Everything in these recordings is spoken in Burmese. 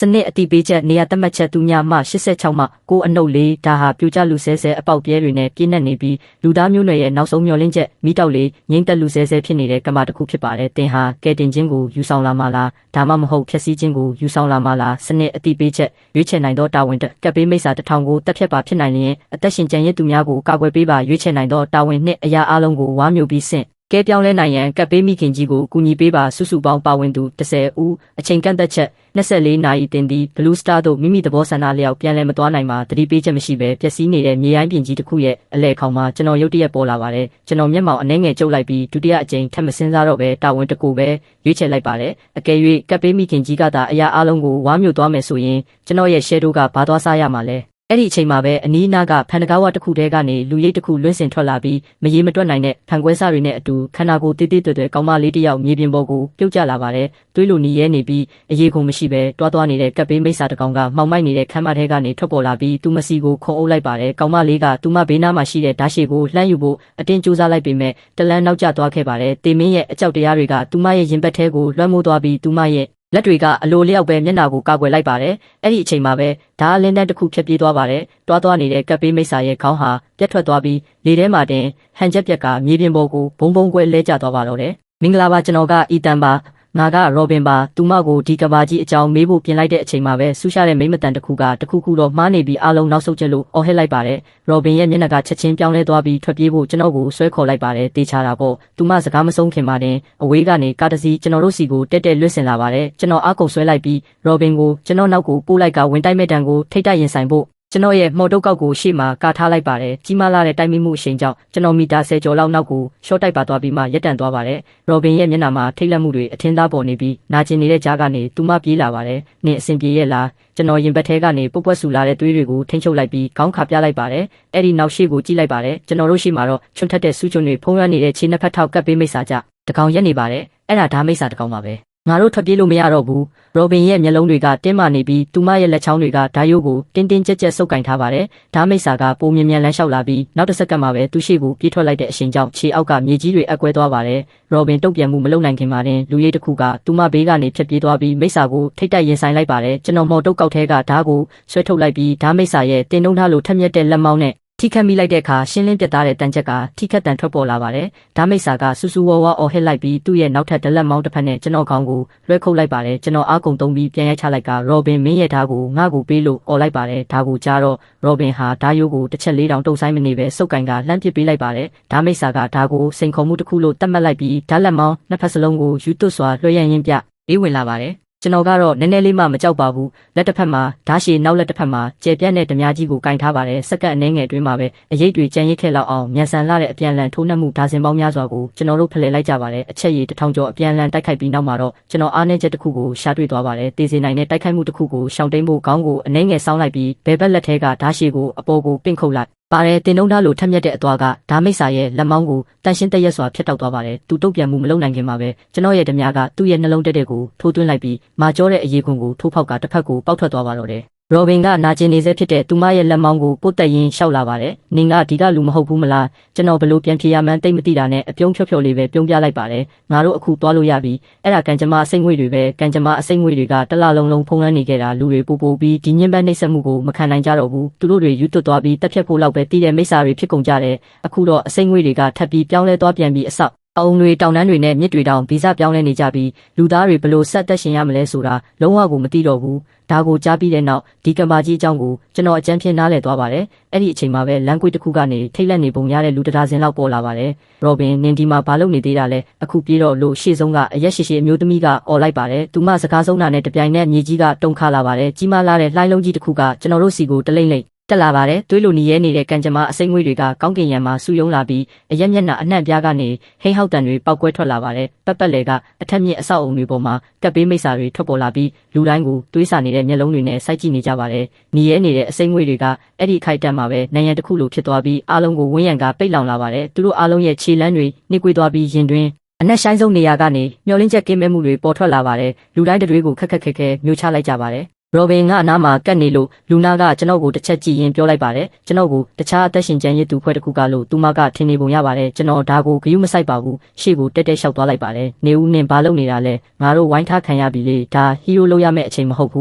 စနစ်အတိပေးချက်နေရာသတ်မှတ်ချက်သူများမှ86မှ9အနှုတ်4ဒါဟာပြိုကျလူဆဲဆဲအပေါက်ပြဲတွေနဲ့ပြည့်နှက်နေပြီးလူသားမျိုးနွယ်ရဲ့နောက်ဆုံးမျှော်လင့်ချက်မိတောက်လေးငိမ့်သက်လူဆဲဆဲဖြစ်နေတဲ့ကမ္ဘာတစ်ခုဖြစ်ပါတယ်တင်ဟာကဲတင်ခြင်းကိုယူဆောင်လာမှလားဒါမှမဟုတ်ဖျက်ဆီးခြင်းကိုယူဆောင်လာမှလားစနစ်အတိပေးချက်ရွေးချယ်နိုင်သောတာဝန်ကပ်ပေးမိစ္ဆာ1000ကိုတက်ဖြတ်ပါဖြစ်နိုင်ရင်အသက်ရှင်ကျန်ရစ်သူများကိုကာကွယ်ပေးပါရွေးချယ်နိုင်သောတာဝန်နှင့်အရာအလုံးကိုဝါမျိုးပြီးဆင့်ကဲပြောင်းလဲနိုင်ရန်ကပ်ပေးမိခင်ကြီးကိုကူညီပေးပါစုစုပေါင်းပါဝင်သူ10ဦးအချိန်ကန့်သက်ချက်24နာရီတင်သည် Blue Star တို့မိမိသဘောဆန္ဒလျောက်ပြန်လည်မသွားနိုင်မှာတတိပေးချက်မရှိဘဲပျက်စီးနေတဲ့မြေရိုင်းပြင်ကြီးတစ်ခုရဲ့အလဲခေါင်မှာကျွန်တော်ရုတ်တရက်ပေါ်လာပါတယ်ကျွန်တော်မျက်မှောင်အနှဲငယ်ကျုပ်လိုက်ပြီးဒုတိယအကြိမ်ထပ်မစင်းစားတော့ပဲတာဝန်တကူပဲရွေးချယ်လိုက်ပါတယ်အကယ်၍ကပ်ပေးမိခင်ကြီးကသာအရာအလုံးကိုဝါမျိုးသွားမယ်ဆိုရင်ကျွန်တော်ရဲ့ share တို့ကဘာသွားစားရမှာလဲအဲ့ဒီအချိန်မှာပဲအနီးအနားကဖန်တကားဝတစ်ခုတည်းကနေလူရိတ်တစ်ခုလွင့်စင်ထွက်လာပြီးမရေမတွက်နိုင်တဲ့ဖန်ခွဲစားတွေနဲ့အတူခန္ဓာကိုယ်တေးတေးတွေ့တွေ့ကောင်းမလေးတစ်ယောက်မြေပြင်ပေါ်ကိုပြုတ်ကျလာပါတယ်တွေးလိုနီးရဲနေပြီးအရေးကုန်မရှိပဲတွားသွားနေတဲ့ကပ်ပေးမိစ္ဆာတကောင်ကမှောင်မိုက်နေတဲ့ခမ်းမထဲကနေထွက်ပေါ်လာပြီးသူ့မစီကိုခုံအုပ်လိုက်ပါတယ်ကောင်းမလေးကသူ့မဘေးနားမှာရှိတဲ့ဓာတ်ရှည်ကိုလှမ်းယူဖို့အတင်းကြိုးစားလိုက်ပေမဲ့တလန်းနောက်ကျသွားခဲ့ပါတယ်တေမင်းရဲ့အကြောက်တရားတွေကသူ့မရဲ့ရင်ဘတ်ထဲကိုလွှမ်းမိုးသွားပြီးသူ့မရဲ့လက်တွေကအလိုလျောက်ပဲမျက်နှာကိုကာကွယ်လိုက်ပါတယ်အဲ့ဒီအချိန်မှာပဲဓာအလင်းတန်းတစ်ခုဖြတ်ပြေးသွားပါတယ်တွားသွားနေတဲ့ကပ်ပေးမိစ္ဆာရဲ့ခေါင်းဟာပြတ်ထွက်သွားပြီးလေထဲမှာတင်ဟန်ချက်ပြက်ကမြေပြင်ပေါ်ကိုဘုံဘုံကွဲလဲကျသွားပါတော့တယ်မင်္ဂလာပါကျွန်တော်ကအီတန်ပါငါကရောဘင်ပါသူမကိုဒီကဘာကြီးအကြောင်းမေးဖို့ပြင်လိုက်တဲ့အချိန်မှာပဲဆူရှာတဲ့မိမတန်တစ်ခုတော့မှားနေပြီးအားလုံးနောက်ဆုတ်ချက်လို့အော်ဟစ်လိုက်ပါတယ်ရောဘင်ရဲ့မျက်နှာကချက်ချင်းပြောင်းလဲသွားပြီးထွက်ပြေးဖို့ကျွန်တော်ကိုဆွဲခေါ်လိုက်ပါတယ်တေချာတာပေါ့သူမစကားမဆုံးခင်မှာတင်အဝေးကနေကားတစ်စီးကျွန်တော်တို့စီကိုတက်တက်လွတ်ဆင်လာပါတယ်ကျွန်တော်အားကုန်ဆွဲလိုက်ပြီးရောဘင်ကိုကျွန်တော်နောက်ကိုပို့လိုက်ကဝင်တိုက်မဲ့တန်ကိုထိတ်တိုက်ရင်ဆိုင်ဖို့ကျွန်တော်ရဲ့မော်တုတ်ကောက်ကိုရှေ့မှာကာထားလိုက်ပါတယ်ကြီးမားလာတဲ့တိုက်မိမှုအရှိန်ကြောင့်ကျွန်တော်မီတာ10ကျော်လောက်နောက်ကိုရှော့တိုက်ပါသွားပြီးမှရက်တန့်သွားပါတယ်ရောဘင်ရဲ့မျက်နှာမှာထိတ်လန့်မှုတွေအထင်သားပေါ်နေပြီးနာကျင်နေတဲ့ကြားကနေသူမပြေးလာပါတယ်နင်အဆင်ပြေရဲ့လားကျွန်တော်ရင်ဘတ်ထဲကနေပုတ်ပွက်ဆူလာတဲ့သွေးတွေကိုထိန်းချုပ်လိုက်ပြီးခေါင်းခါပြလိုက်ပါတယ်အဲ့ဒီနောက်ရှေ့ကိုကြည့်လိုက်ပါတယ်ကျွန်တော်တို့ရှေ့မှာတော့ချွတ်ထက်တဲ့ဆူးချွန်းတွေဖုံးရနေတဲ့ခြေနှစ်ဖက်ထောက်ကပ်ပေးမိစ္ဆာကြတကောင်ရက်နေပါတယ်အဲ့ဒါဓာမိစ္ဆာတကောင်ပါပဲငါတို့ထွက်ပြေးလို့မရတော့ဘူးရောဘင်ရဲ့မျက်လုံးတွေကတင်းမာနေပြီးသူမရဲ့လက်ချောင်းတွေကဓာယိုးကိုတင်းတင်းကြပ်ကြပ်ဆုပ်ကင်ထားပါတယ်ဓာမိစ္ဆာကပုံမြင်မြန်လန်းလျှောက်လာပြီးနောက်တစ်စက္ကန့်မှပဲသူ့ရှေ့ကိုပြေးထွက်လိုက်တဲ့အချိန်ကြောင့်ခြေအောက်ကမြေကြီးတွေအကွဲသွားပါတယ်ရောဘင်တုံ့ပြန်မှုမလုပ်နိုင်ခင်မှာတင်လူရိတ်တစ်ခုကသူမဘေးကနေဖြတ်ပြေးသွားပြီးမိစ္ဆာကိုထိတ်တိုက်ရင်ဆိုင်လိုက်ပါတယ်ကျွန်တော်မော်တုတ်ကောက်ထဲကဓာကိုဆွဲထုတ်လိုက်ပြီးဓာမိစ္ဆာရဲ့တင်နှုံးထားလို့ထက်မြက်တဲ့လက်မောင်းနဲ့ထိခတ်မိလိုက်တဲ့အခါရှင်းလင်းပြတ်သားတဲ့တန်ချက်ကထိခတ်တန်ထွက်ပေါ်လာပါတယ်။ဓာမိစ္ဆာကဆူဆူဝါးဝါအော်ဟစ်လိုက်ပြီးသူ့ရဲ့နောက်ထပ်ဒလက်မောင်းတစ်ဖက်နဲ့ကျွန်တော်ခေါင်းကိုလွှဲခုတ်လိုက်ပါတယ်။ကျွန်တော်အားကုန်သုံးပြီးပြန်ရိုက်ချလိုက်ကရောဘင်မင်းရဲ့ဓာကိုငါ့ကိုပေးလို့អော်လိုက်ပါတယ်။ဓာကိုကြားတော့ရောဘင်ဟာဓာယိုးကိုတစ်ချက်လေးတောင်တုံဆိုင်မနေပဲစုပ်ကင်ကလှမ်းပစ်ပေးလိုက်ပါတယ်။ဓာမိစ္ဆာကဓာကိုစိန်ခေါ်မှုတစ်ခုလို့တတ်မှတ်လိုက်ပြီးဓာလက်မောင်းနှစ်ဖက်စလုံးကိုယူသွတ်စွာလွှဲရရင်ပြပေးဝင်လာပါတယ်။ကျွန်တော်ကတော့နည်းနည်းလေးမှမကြောက်ပါဘူးလက်တစ်ဖက်မှာဓာရှည်နောက်လက်တစ်ဖက်မှာကျယ်ပြန့်တဲ့ဓမြကြီးကိုကင်ထားပါတယ်စက္ကန့်အနည်းငယ်အတွင်းမှာပဲအရေးတွေကြံရစ်ခဲ့လောက်အောင်မြန်ဆန်လာတဲ့အပြန်လန်ထိုးနှက်မှုဒါဇင်ပေါင်းများစွာကိုကျွန်တော်တို့ဖလှယ်လိုက်ကြပါတယ်အချက်ရည်1000ကျော်အပြန်လန်တိုက်ခိုက်ပြီးနောက်မှာတော့ကျွန်တော်အားနည်းချက်တစ်ခုကိုရှာတွေ့သွားပါတယ်တေးစေနိုင်တဲ့တိုက်ခိုက်မှုတစ်ခုကိုရှောင်တိန်ဖို့ခေါင်းကိုအနည်းငယ်ဆောင်းလိုက်ပြီးဘယ်ဘက်လက်ထဲကဓာရှည်ကိုအပေါ်ကိုပင့်ခုတ်လိုက်ပါတယ်တင်နှုံးသားလိုထက်မြက်တဲ့အသွားကဓာမိစ္ဆာရဲ့လက်မောင်းကိုတန်ရှင်းတက်ရက်စွာဖျက်တောက်သွားပါတယ်သူတုတ်ပြန်မှုမလုပ်နိုင်ခင်မှာပဲကျွန်တော်ရဲ့ဓမြကသူ့ရဲ့နှလုံးတက်တဲ့ကိုထိုးသွင်းလိုက်ပြီးမာကျောတဲ့အရေးခွန်ကိုထိုးဖောက်ကတစ်ဖက်ကိုပေါက်ထွက်သွားပါတော့တယ်ရောဘင်ကနာကျင်နေစေဖြစ်တဲ့သူမရဲ့လက်မောင်းကိုပုတ်တက်ရင်းရှောက်လာပါတယ်နင်ကဒီကလူမဟုတ်ဘူးမလားကျွန်တော်ဘလို့ပြန်ဖြေရမှန်းတိတ်မသိတာနဲ့အပြုံးဖြော့ဖြော့လေးပဲပြုံးပြလိုက်ပါတယ်ငါတို့အခုသွားလို့ရပြီအဲ့ဒါကံကြမ္မာအစိတ်ငွေတွေပဲကံကြမ္မာအစိတ်ငွေတွေကတလလုံးလုံးဖုံးလွှမ်းနေခဲ့တာလူတွေပို့ပြီးဒီညင်ပန်းနှိပ်စက်မှုကိုမခံနိုင်ကြတော့ဘူးသူတို့တွေယူသွတ်သွားပြီးတက်ဖြတ်ဖို့လောက်ပဲတည်တဲ့မိစ္ဆာတွေဖြစ်ကုန်ကြတယ်အခုတော့အစိတ်ငွေတွေကထပ်ပြီးပြောင်းလဲသွားပြန်ပြီးအဆောက်အုံတွေတောင်တန်းတွေနဲ့မြစ်တွေတောင်ဗီဇပြောင်းလဲနေကြပြီးလူသားတွေဘလို့ဆက်သက်ရှင်ရမလဲဆိုတာလုံးဝကိုမသိတော့ဘူးဒါကိုကြားပြီးတဲ့နောက်ဒီကမ္ဘာကြီးအကြောင်းကိုကျွန်တော်အကြမ်းဖြင့်နားလည်သွားပါတယ်အဲ့ဒီအချိန်မှာပဲလမ်းကွေးတစ်ခုကနေထိတ်လန့်နေပုံရတဲ့လူတစ်ဒါဇင်လောက်ပေါ်လာပါတယ်ရောဘင်နင်ဒီမှာဘာလုပ်နေသေးတာလဲအခုပြေးတော့လို့ရှေ့ဆုံးကအရက်ရှိရှိအမျိုးသမီးကអော်လိုက်ပါတယ်သူမစကားဆုံးတာနဲ့တပြိုင်နက်မြေကြီးကတုန်ခါလာပါတယ်ကြီးမားလာတဲ့လှိုင်းလုံးကြီးတစ်ခုကကျွန်တော်တို့စီကိုတလိမ့်လိမ့်တက်လာပါတယ်တွေးလိုနီရဲနေတဲ့ကံကြမ္မာအစိမ့်ငွေတွေကကောင်းကင်ယံမှာဆူယုံလာပြီးအရက်မျက်နှာအနှံ့ပြားကနေဟိန်းဟောက်တန်တွေပောက်ကွဲထွက်လာပါတယ်ပတ်ပတ်လေကအထက်မြင့်အဆောက်အုံတွေပေါ်မှာကပ်ပေးမိစ္ဆာတွေထွက်ပေါ်လာပြီးလူတိုင်းကိုတွေးဆနေတဲ့မျက်လုံးတွေနဲ့စိုက်ကြည့်နေကြပါတယ်နီရဲနေတဲ့အစိမ့်ငွေတွေကအဲ့ဒီခိုက်တက်မှာပဲနံရံတစ်ခုလိုဖြစ်သွားပြီးအားလုံးကိုဝန်းရံကပိတ်လောင်လာပါတယ်သူတို့အားလုံးရဲ့ခြေလမ်းတွေနှိကွေးသွားပြီးရင်တွင်အနက်ဆိုင်ဆုံးနေရာကနေမျောလင်းချက်ကင်းမဲ့မှုတွေပေါ်ထွက်လာပါတယ်လူတိုင်းတွေးကိုခက်ခက်ခဲခဲမျိုးချလိုက်ကြပါတယ် ရောဘင်ကအနားမှာကတ်နေလို့လူနာကကျွန်တော်ကိုတစ်ချက်ကြည့်ရင်ပြောလိုက်ပါတယ်ကျွန်တော်ကိုတခြားအသက်ရှင်ကျန်ရစ်သူဖွဲ့တစ်ခုကလို့သူမကထင်နေပုံရပါတယ်ကျွန်တော်ဒါကိုဂရုမစိုက်ပါဘူးရှေ့ကိုတက်တက်လျှောက်သွားလိုက်ပါတယ်နေဦးနဲ့ဘာလုပ်နေတာလဲငါတို့ဝိုင်းထားခံရပြီလေဒါဟီးရိုးလုပ်ရမယ့်အချိန်မဟုတ်ဘူ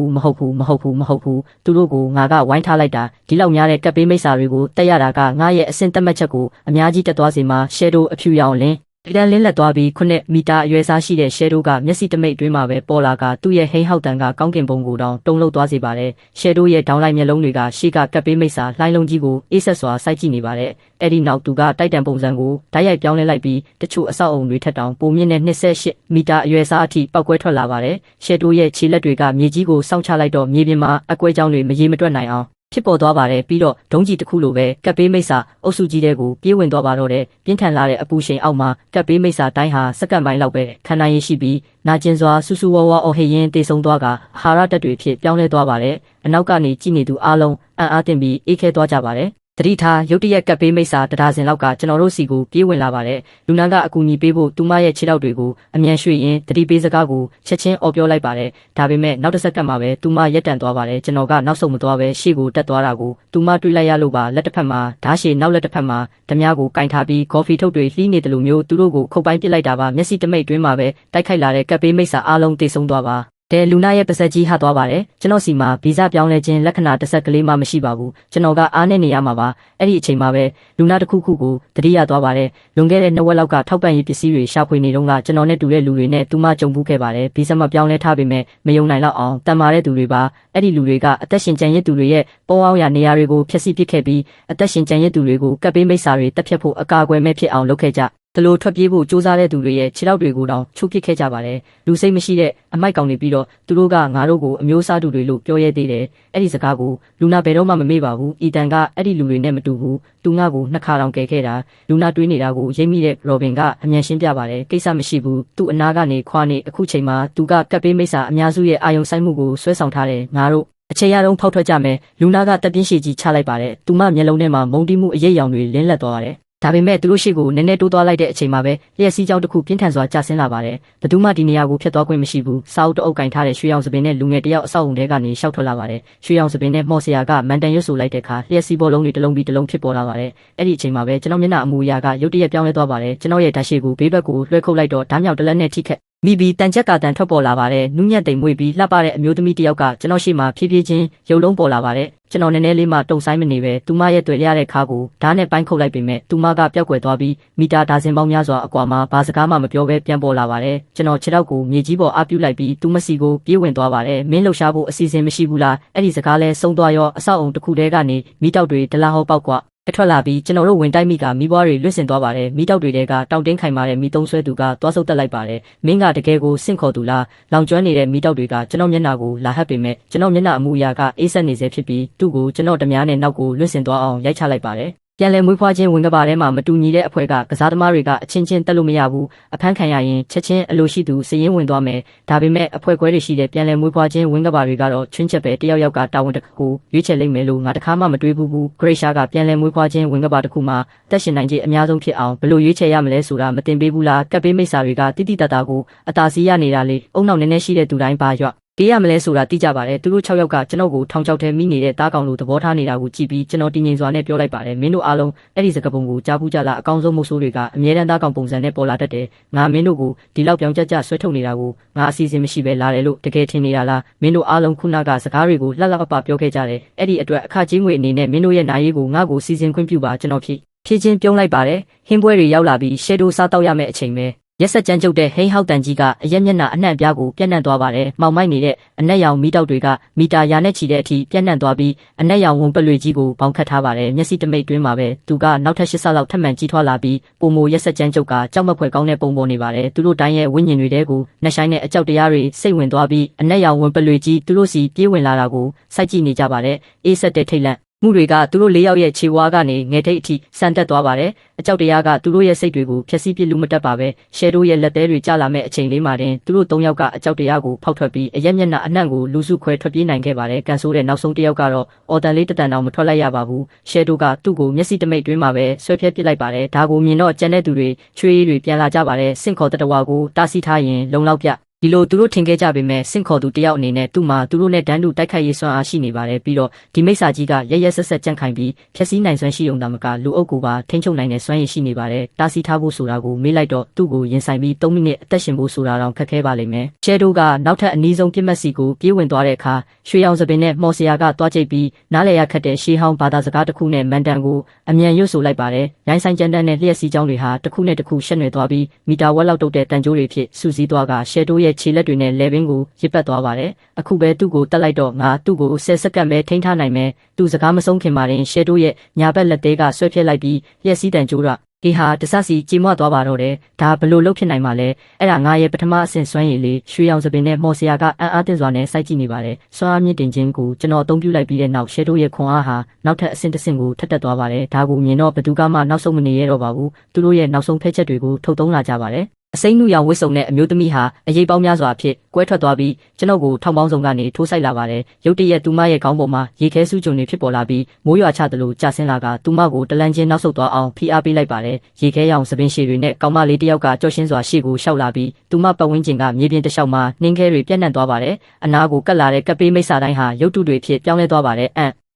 းသူတို့ကိုငါကဝိုင်းထားလိုက်တာဒီလောက်များတဲ့ကပ်ပေးမိတ်စာတွေကိုတက်ရတာကငါရဲ့အဆင့်တက်မှတ်ချက်ကိုအများကြီးတက်သွားစေမှာရှယ်ဒိုအဖြူရောင်လင်းဒီတန်းလင်းလက်သွားပြီး9 မီတာအရွယ်စားရှိတဲ့ရှယ်ဒိုကမျက်စိတမိတ်တွင်းမှာပဲပေါ်လာကသူ့ရဲ့ဟိန်းဟောက်တန်ကကောင်းကင်ဘုံကိုတောင်တုံးလှုပ်သွားစေပါတယ်ရှယ်ဒိုရဲ့ဒေါင်းလိုက်မျက်လုံးတွေကရှေ့ကကပ်ပေးမိတ်စာလှိုင်းလုံးကြီးကိုအေးဆက်စွာစိုက်ကြည့်နေပါတယ်အဲ့ဒီနောက်သူကတိုက်တန်ပုံစံကိုဓာတ်ရိုက်ပြောင်းလဲလိုက်ပြီးတချို့အဆောက်အုံတွေထက်တောင်ပိုမြင့်တဲ့28 မီတာအရွယ်စားအထိပောက်ကွဲထွက်လာပါတယ်ရှယ်ဒိုရဲ့ခြေလက်တွေကမြေကြီးကိုစောင့်ချလိုက်တော့မြေပြင်မှာအကွဲကြောင်းတွေမရေမတွက်နိုင်အောင်ဖြစ်ပေါ်သွားပါတယ်ပြီးတော့ဒုံးကြီးတစ်ခုလိုပဲကပ်ပေးမိတ်စာအုပ်စုကြီးတဲ့ကိုပြေးဝင်သွားပါတော့တယ်ပြင်းထန်လာတဲ့အပူရှိန်အောက်မှာကပ်ပေးမိတ်စာတိုင်းဟာစက္ကန့်ပိုင်းလောက်ပဲခံနိုင်ရရှိပြီးနာကျင်စွာဆူဆူဝါးဝါအော်ဟစ်ရင်းတေဆုံးသွားကအာဟာရတက်တွေဖြစ်ပြောင်းလဲသွားပါတယ်အနောက်ကနေကြည့်နေသူအားလုံးအံ့အားသင့်ပြီးအေးခဲသွားကြပါတယ်တတိထားရုတ်တရက်ကပ်ပေးမိတ်စာတဒါဇင်လောက်ကကျွန်တော်တို့စီကိုပြေးဝင်လာပါတယ်လူနာကအကူအညီပေးဖို့သူမရဲ့ခြေထောက်တွေကိုအမြန်ရွှေ့ရင်းတတိပေးစကားကိုချက်ချင်းအော်ပြောလိုက်ပါတယ်ဒါပေမဲ့နောက်တစ်စက္ကန့်မှပဲသူမရက်တန်သွားပါတယ်ကျွန်တော်ကနောက်ဆုံးမသွားပဲရှေ့ကိုတက်သွားတာကိုသူမတွေးလိုက်ရလို့ပါလက်တစ်ဖက်မှာဓာတ်ရှည်နောက်လက်တစ်ဖက်မှာဓမြကိုကင်ထားပြီးကော်ဖီထုတ်တွေလှီးနေတယ်လို့မျိုးသူတို့ကိုခုတ်ပိုင်းပစ်လိုက်တာပါမျက်စိတမိတ်တွင်းမှာပဲတိုက်ခိုက်လာတဲ့ကပ်ပေးမိတ်စာအားလုံးတေဆုံးသွားပါတဲ့လူနာရဲ့ပါဆက်ကြီးဟသွားပါတယ်ကျွန်တော်စီမှာဗီဇပြောင်းလဲခြင်းလက္ခဏာတစ်ဆက်ကလေးမှမရှိပါဘူးကျွန်တော်ကအားနဲ့နေရမှာပါအဲ့ဒီအချိန်မှာပဲလူနာတစ်ခုခုကိုတတိယသွားပါတယ်လွန်ခဲ့တဲ့2 ဝက်လောက်ကထောက်ပံ့ရေးပစ္စည်းတွေရှာဖွေနေတော့ကကျွန်တော်နဲ့တူတဲ့လူတွေနဲ့သူမကြုံဘူးခဲ့ပါတယ်ဗီဇမပြောင်းလဲထားပေမဲ့မယုံနိုင်တော့အောင်တန်မာတဲ့သူတွေပါအဲ့ဒီလူတွေကအသက်ရှင်ကျန်ရစ်သူတွေရဲ့ပေါ်အောင်ရနေရာတွေကိုဖျက်ဆီးပစ်ခဲ့ပြီးအသက်ရှင်ကျန်ရစ်သူတွေကိုကပ်ပေးမိတ်စာတွေတက်ဖြတ်ဖို့အကာအကွယ်မဲ့ဖြစ်အောင်လုပ်ခဲ့ကြတလို့ထွက်ပြေးဖို့စူးစမ်းတဲ့သူတွေရဲ့ခြေထောက်တွေကိုတောင်ချိုးပစ်ခဲ့ကြပါတယ်လူစိတ်မရှိတဲ့အမိုက်ကောင်တွေပြီးတော့သူတို့ကငါတို့ကိုအမျိုးစားသူတွေလို့ပြောရဲသေးတယ်အဲ့ဒီစကားကိုလူနာဘယ်တော့မှမမေ့ပါဘူးအီတန်ကအဲ့ဒီလူတွေနဲ့မတူဘူးသူငါ့ကို2 ခါတောင်ကယ်ခဲ့တာလူနာတွေးနေတာကိုရိပ်မိတဲ့ရောဘင်ကအမြန်ရှင်းပြပါတယ်ကိစ္စမရှိဘူးသူ့အနာကနေခွာနေအခုချိန်မှာသူကကပ်ပေးမိတ်စာအများစုရဲ့အာယုံဆိုင်မှုကိုဆွဲဆောင်ထားတယ်ငါတို့အချိန်ရတုံးဖောက်ထွက်ကြမယ်လူနာကတက်ပြင်းရှည်ကြီးချလိုက်ပါတယ်သူမမျက်လုံးထဲမှာမုန်တီးမှုအရေးရောင်တွေလင်းလက်သွားတယ်ဒါပေမဲ့သူတို့ရှိကိုနည်းနည်းတိုးသွားလိုက်တဲ့အချိန်မှာပဲလျှက်စီးကြောင်းတစ်ခုပြင်းထန်စွာကျဆင်းလာပါတယ်။ဘသူမှဒီနေရာကိုဖျက်သွားခွင့်မရှိဘူး။စာအုပ်တအုပ်ကင်ထားတဲ့ရွှေရောင်စပင်နဲ့လူငယ်တယောက်အဆောက်အုံထဲကနေရှောက်ထွက်လာပါတယ်။ရွှေရောင်စပင်နဲ့မော်ဆရာကမန်တန်ရွတ်ဆိုလိုက်တဲ့အခါလျှက်စီးဘောလုံးတွေတစ်လုံးပြီးတစ်လုံးဖြစ်ပေါ်လာပါတယ်။အဲ့ဒီအချိန်မှာပဲကျွန်တော်မျက်နှာအမူအရာကရုတ်တရက်ပြောင်းလဲသွားပါတယ်။ကျွန်တော်ရဲ့ဓာတ်ရှည်ကိုဘေးဘက်ကိုလွှဲခုတ်လိုက်တော့ဓာတ်မြောက်တစ်လက်နဲ့ထိခက်မိပြီးတန်ချက်ကတန်ထွက်ပေါ်လာပါတယ်နူးညံ့တိမ်မွေ့ပြီးလှပတဲ့အမျိုးသမီးတစ်ယောက်ကကျွန်တော်ရှိမှဖြည်းဖြည်းချင်းရုပ်လုံးပေါ်လာပါတယ်ကျွန်တော်နည်းနည်းလေးမှတုံဆိုင်မနေပဲသူမရဲ့တွေ့ရတဲ့ခါကိုဓာတ်နဲ့ပိုင်းခုတ်လိုက်ပေမဲ့သူမကပျောက်ကွယ်သွားပြီးမီတာဒါဇင်ပေါင်းများစွာအကွာမှာဘာစကားမှမပြောဘဲပြန်ပေါ်လာပါတယ်ကျွန်တော်ခြေထောက်ကိုမြေကြီးပေါ်အပြုတ်လိုက်ပြီးသူမစီကိုပြေးဝင်သွားပါတယ်မင်းလှုပ်ရှားဖို့အစီအစဉ်မရှိဘူးလားအဲ့ဒီစကားလဲဆုံးသွားရောအဆောက်အုံတစ်ခုတည်းကနေမိတောက်တွေဒလဟောပေါက်ကွာထွက်လာပြီးကျွန်တော်တို့ဝင်တိုက်မိကမိဘွားတွေလွတ်စင်သွားပါတယ်မိတောက်တွေကတောင်တင်းခိုင်မာတဲ့မိသုံးဆွဲသူကသွားဆုပ်တက်လိုက်ပါတယ်မင်းကတကယ်ကိုစင့်ခေါ်သူလားလောင်ကျွမ်းနေတဲ့မိတောက်တွေကကျွန်တော်မျက်နှာကိုလာဟပ်ပေမဲ့ကျွန်တော်မျက်နှာအမူအရာကအေးဆက်နေစေဖြစ်ပြီးသူ့ကိုကျွန်တော်တများနဲ့နောက်ကိုလွတ်စင်သွားအောင်ရိုက်ချလိုက်ပါတယ်ပြန်လည်မွေးဖွားခြင်းဝင်ကဘာထဲမှာမတူညီတဲ့အဖွဲ့ကကစားသမားတွေကအချင်းချင်းတက်လို့မရဘူးအဖမ်းခံရရင်ချက်ချင်းအလိုရှိသူစည်ရင်းဝင်သွားမယ်ဒါပေမဲ့အဖွဲ့ခွဲတွေရှိတဲ့ပြန်လည်မွေးဖွားခြင်းဝင်ကဘာတွေကတော့ချွင်းချက်ပဲတယောက်ယောက်ကတာဝန်တစ်ခုကိုရွေးချယ်လိုက်မယ်လို့ငါတခါမှမတွေးဘူးဂရိတ်ရှာကပြန်လည်မွေးဖွားခြင်းဝင်ကဘာတစ်ခုမှာတက်ရှင်နိုင်ခြင်းအများဆုံးဖြစ်အောင်ဘယ်လိုရွေးချယ်ရမလဲဆိုတာမတင်ပေးဘူးလားကပ်ပေးမိတ်စာတွေကတိတိတတ်တာကိုအသာစီးရနေတာလေအုံနောက်နည်းနည်းရှိတဲ့သူတိုင်းပါရွတ်ပေးရမလဲဆိုတာသိကြပါတယ်သူတို့6ယောက်ကကျွန်တော်ကိုထောင်ချောက်ထဲမိနေတဲ့တားကောင်လိုသဘောထားနေတာကိုကြည့်ပြီးကျွန်တော်တင်ငင်စွာနဲ့ပြောလိုက်ပါတယ်မင်းတို့အားလုံးအဲ့ဒီစကားပုံကိုကြားဘူးကြလားအကောင်းဆုံးမဆိုးတွေကအမြဲတမ်းတားကောင်ပုံစံနဲ့ပေါ်လာတတ်တယ်ငါမင်းတို့ကိုဒီလောက်ပြောင်းကြကြဆွဲထုတ်နေတာကိုငါအစီအစဉ်မရှိပဲလာတယ်လို့တကယ်ထင်နေတာလားမင်းတို့အားလုံးခုနကစကားတွေကိုလှလှပပပြောခဲ့ကြတယ်အဲ့ဒီအတွက်အခကြီးငွေအနေနဲ့မင်းတို့ရဲ့နိုင်ရေးကိုငါ့ကိုစီစဉ်ခွင့်ပြုပါကျွန်တော်ဖြည့်ချင်းပြုံးလိုက်ပါတယ်ဟင်းပွဲတွေရောက်လာပြီးရှယ်ဒိုစားတောက်ရမယ့်အချိန်ပဲရက်ဆက်ကြမ်းကြုတ်တဲ့ဟိန်းဟောက်တန်ကြီးကအရက်မျက်နှာအနှံ့ပြားကိုပြန့်နှံ့သွားပါတယ်။မောင်မိုက်နေတဲ့အနက်ရောင်မီးတောက်တွေကမီတာရာနဲ့ချီတဲ့အထိပြန့်နှံ့သွားပြီးအနက်ရောင်ဝန်ပလွေကြီးကိုဘောင်ခတ်ထားပါတယ်။မျက်စိတမိတ်တွင်းမှာပဲသူကနောက်ထပ်8 ဆလောက်ထပ်မံကြီးထွားလာပြီးပုံမိုရက်ဆက်ကြမ်းကြုတ်ကကြောက်မက်ဖွယ်ကောင်းတဲ့ပုံပေါ်နေပါတယ်။သူတို့တိုင်းရဲ့ဝိညာဉ်တွေတဲကိုနှက်ဆိုင်တဲ့အကြောက်တရားတွေစိတ်ဝင်သွားပြီးအနက်ရောင်ဝန်ပလွေကြီးသူတို့စီပြေးဝင်လာတာကိုစိုက်ကြည့်နေကြပါတယ်။အေးဆက်တဲ့ထိတ်လန့်မှုတွေကသူတို့၄ယောက်ရဲ့ခြေဝါးကနေငယ်ထိတ်အထိဆန်တက်သွားပါတယ်။အကြောက်တရားကသူတို့ရဲ့စိတ်တွေကိုဖျက်ဆီးပစ်လို့မတတ်ပါပဲ။ရှယ်ဒိုရဲ့လက်သေးတွေကျလာမဲ့အချိန်လေးမှာတင်သူတို့၃ယောက်ကအကြောက်တရားကိုဖောက်ထွက်ပြီးအရက်မျက်နှာအနှံ့ကိုလူစုခွဲထွက်ပြေးနိုင်ခဲ့ပါတယ်။ကန်ဆိုးတဲ့နောက်ဆုံးတစ်ယောက်ကတော့အော်တန်လေးတတန်တောင်မထွက်လိုက်ရပါဘူး။ရှယ်ဒိုကသူ့ကိုမျက်စိတမိတ်တွင်းမှာပဲဆွဲဖြဲပစ်လိုက်ပါတယ်။ဒါကိုမြင်တော့ကြံတဲ့သူတွေချွေးတွေပြန်လာကြပါတယ်။စင့်ခေါ်တတဝါကိုတားဆီးထားရင်လုံလောက်ပြ ဒီလိုသူတို့ထင်ခဲ့ကြပေမဲ့စင့်ခေါ်သူတယောက်အနေနဲ့သူ့မှာသူတို့နဲ့တန်းတူတိုက်ခိုက်ရေးစွမ်းအားရှိနေပါတယ်ပြီးတော့ဒီမိစ္ဆာကြီးကရရက်ဆက်ဆက်ကြန့်ခိုင်ပြီးဖျက်ဆီးနိုင်စွမ်းရှိုံသာမကလူအုပ်ကိုပါထိန်းချုပ်နိုင်တဲ့စွမ်းရည်ရှိနေပါတယ်တားဆီးထားဖို့ဆိုတာကိုမေးလိုက်တော့သူ့ကိုရင်ဆိုင်ပြီး3မိနစ်အသက်ရှင်ဖို့ဆိုတာတော့ခက်ခဲပါလိမ့်မယ်ရှဲဒိုကနောက်ထပ်အနည်းဆုံးပြစ်မှတ်စီကိုပြေးဝင်သွားတဲ့အခါရွှေရောင်စပင်နဲ့မော်စရာကတွားကျိတ်ပြီးနားလေရခတ်တဲ့ရှေးဟောင်းဘာသာစကားတစ်ခုနဲ့မန်တန်ကိုအမြန်ရွတ်ဆိုလိုက်ပါတယ်ရိုင်းဆိုင်ကြမ်းတမ်းတဲ့လျှက်စီးကြောင်းတွေဟာတစ်ခုနဲ့တစ်ခုရှက်နွယ်သွားပြီးမီတာဝက်လောက်တုတ်တဲ့တန်ကြိုးတွေဖြစ်စူးစီးသွားကရှဲဒိုရဲ့ခြေလက်တွေနဲ့လဲပင်ကိုရစ်ပတ်သွားပါတယ်အခုပဲသူ့ကိုတက်လိုက်တော့ငါသူ့ကို10စက္ကန့်ပဲထိန်းထားနိုင်မယ်သူစကားမဆုံးခင်မှာတင်ရှဲဒိုရဲ့ညာဘက်လက်သေးကဆွဲဖြက်လိုက်ပြီးလျှက်စီးတန်ကြိုးကဒီဟာတဆစီကြေမွသွားပါတော့တယ်ဒါဘလို့လုပ်ဖြစ်နိုင်မှာလဲအဲ့ဒါငါရဲ့ပထမအဆင့်စွမ်းရည်လေးရွှေရောင်စပင်နဲ့မော်စရာကအံ့အားသင့်စွာနဲ့စိုက်ကြည့်နေပါတယ်စွမ်းအားမြင့်တင်ခြင်းကိုကျွန်တော်အသုံးပြုလိုက်ပြီးတဲ့နောက်ရှဲဒိုရဲ့ခွန်အားဟာနောက်ထပ်အဆင့်တစ်ဆင့်ကိုထပ်တက်သွားပါတယ်ဒါကိုမြင်တော့ဘသူကမှနောက်ဆုံးမနေရတော့ပါဘူးသူတို့ရဲ့နောက်ဆုံးဖက်ချက်တွေကိုထုတ်သုံးလာကြပါတယ်အစိမ်းနုရောင်ဝစ်စုံတဲ့အမျိုးသမီးဟာအရေးပေါင်းများစွာဖြစ်ကွဲထွက်သွားပြီးကျွန်ုပ်ကိုထောင်ပေါင်းစုံကနေထိုးဆိုင်လာပါတယ်ရုတ်တရက်သူမရဲ့ခေါင်းပေါ်မှာရေခဲဆူးကြုံတွေဖြစ်ပေါ်လာပြီးမိုးရွာချသလိုကျဆင်းလာကသူမကိုတလန့်ချင်းနောက်ဆုတ်သွားအောင်ဖိအားပေးလိုက်ပါတယ်ရေခဲရောင်စပင်းရှည်တွေနဲ့ကောင်မလေးတစ်ယောက်ကကြော့ရှင်းစွာရှေ့ကိုရှောက်လာပြီးသူမပတ်ဝန်းကျင်ကမြေပြင်တစ်လျှောက်မှာနှင်းခဲတွေပြန့်နှံ့သွားပါတယ်အနားကိုကပ်လာတဲ့ကပ်ပေးမိတ်ဆာတိုင်းဟာရုပ်တုတွေဖြစ်ပြောင်းလဲသွားပါတယ